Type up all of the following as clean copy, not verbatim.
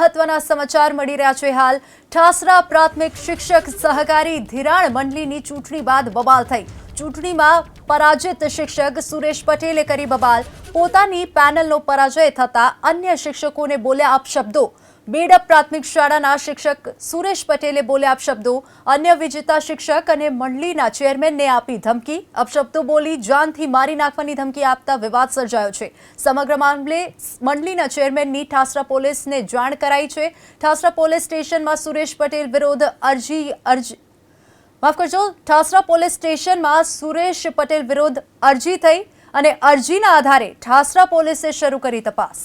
મહત્વના સમાચાર મળી રહ્યા છે। હાલ ઠાસરા પ્રાથમિક શિક્ષક સહકારી ધિરાણ મંડળીની ચૂંટણી બાદ બબાલ થઈ। ચૂંટણીમાં પરાજિત શિક્ષક સુરેશ પટેલે કરી બબાલ। પોતાની પેનલનો પરાજય થતા અન્ય શિક્ષકોને બોલ્યા અપશબ્દો। બેડપ પ્રાથમિક શાળાના શિક્ષક સુરેશ પટેલે બોલ્યા અપશબ્દો। અન્ય વિજેતા શિક્ષક અને મંડળીના ચેરમેનને આપી ધમકી। અપશબ્દો બોલી જાનથી મારી નાખવાની ધમકી આપતા વિવાદ સર્જાયો છે। સમગ્ર મામલે મંડળીના ચેરમેનની ઠાસરા પોલીસને જાણ કરાઈ છે। ઠાસરા પોલીસ સ્ટેશનમાં સુરેશ પટેલ વિરુદ્ધ ઠાસરા પોલીસ સ્ટેશનમાં સુરેશ પટેલ વિરુદ્ધ અરજી થઈ અને અરજીના આધારે ઠાસરા પોલીસે શરૂ કરી તપાસ।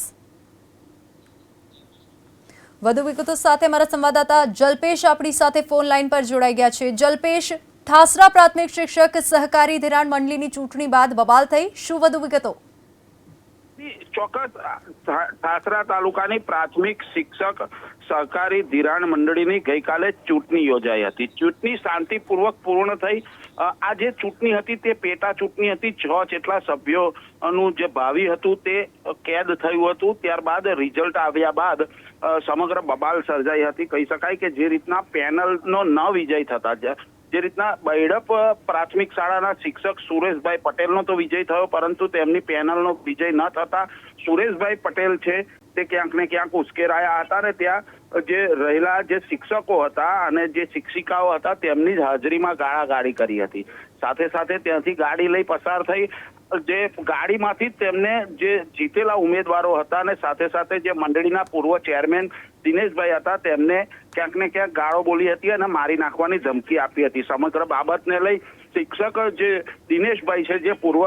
વધુ વિગતો સાથે અમારા સંવાદદાતા જલ્પેશ આપણી સાથે ફોન લાઈન પર જોડાઈ ગયા છે। જલ્પેશ, ઠાસરા પ્રાથમિક શિક્ષક સહકારી ધિરાણ મંડળીની ચૂંટણી બાદ બબાલ થઈ, શું વધુ વિગતો? ચોક્કસ ઠાસરા તાલુકાની પ્રાથમિક શિક્ષક સહકારી ધિરાણ મંડળીની ગઈકાલે ચૂંટણી યોજાઈ હતી। ચૂંટણી શાંતિપૂર્વક પૂર્ણ થઈ। આ જે ચૂંટણી હતી તે પેટા ચૂંટણી હતી। 6 જેટલા સભ્યોનું જે ભાવિ હતું તે કેદ થયું હતું। ત્યારબાદ રિઝલ્ટ આવ્યા બાદ સમગ્ર બબાલ સર્જાઈ હતી। કહી શકાય કે જે રીતના પેનલનો ન વિજય થતા, જે રીતના બૈડપ પ્રાથમિક શાળાના શિક્ષક સુરેશભાઈ પટેલનો તો વિજય થયો, પરંતુ તેમની પેનલનો વિજય ન થતા સુરેશભાઈ પટેલ છે તે ક્યાંક ને ક્યાંક ઉશ્કેરાયા હતા અને ત્યાં જે રહેલા જે શિક્ષકો હતા અને જે શિક્ષિકાઓ હતા તેમની જ હાજરીમાં ગાળાગાળી કરી હતી। સાથે સાથે ત્યાંથી ગાડી લઈ પસાર થઈ। જે ગાડીમાંથી તેમને જે જીતેલા ઉમેદવારો હતા અને સાથે સાથે જે મંડળીના પૂર્વ ચેરમેન દિનેશભાઈ હતા તેમને ક્યાંક ને ક્યાંક ગાળો બોલી હતી અને મારી નાખવાની ધમકી આપી હતી। સમગ્ર બાબતને લઈ શિક્ષક જે દિનેશભાઈ છે, જે પૂર્વ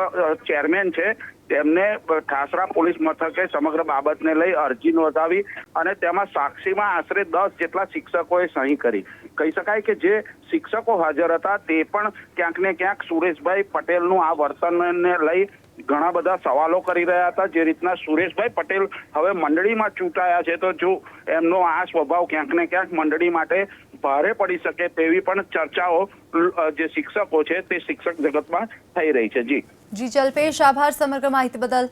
ચેરમેન છે, તેમને ઠાસરા પોલીસ મથકે સમગ્ર બાબતને લઈ અરજી નોંધાવી અને તેમાં સાક્ષીમાં આશરે 10 જેટલા શિક્ષકોએ સહી કરી। કહી શકાય કે જે શિક્ષકો હાજર હતા તે પણ ક્યાંક ને ક્યાંક સુરેશભાઈ પટેલનું આ વર્તનને લઈ ઘણા બધા સવાલો કરી રહ્યા હતા। જે રીતના સુરેશભાઈ પટેલ હવે મંડળીમાં ચૂંટાયા છે તો જો એમનો આ સ્વભાવ ક્યાંક ને ક્યાંક મંડળી માટે ભારે પડી શકે તેવી પણ ચર્ચાઓ જે શિક્ષકો છે તે શિક્ષક જગતમાં થઈ રહી છે। જી જલ્પેશ, આભાર સમગ્ર માહિતી બદલ।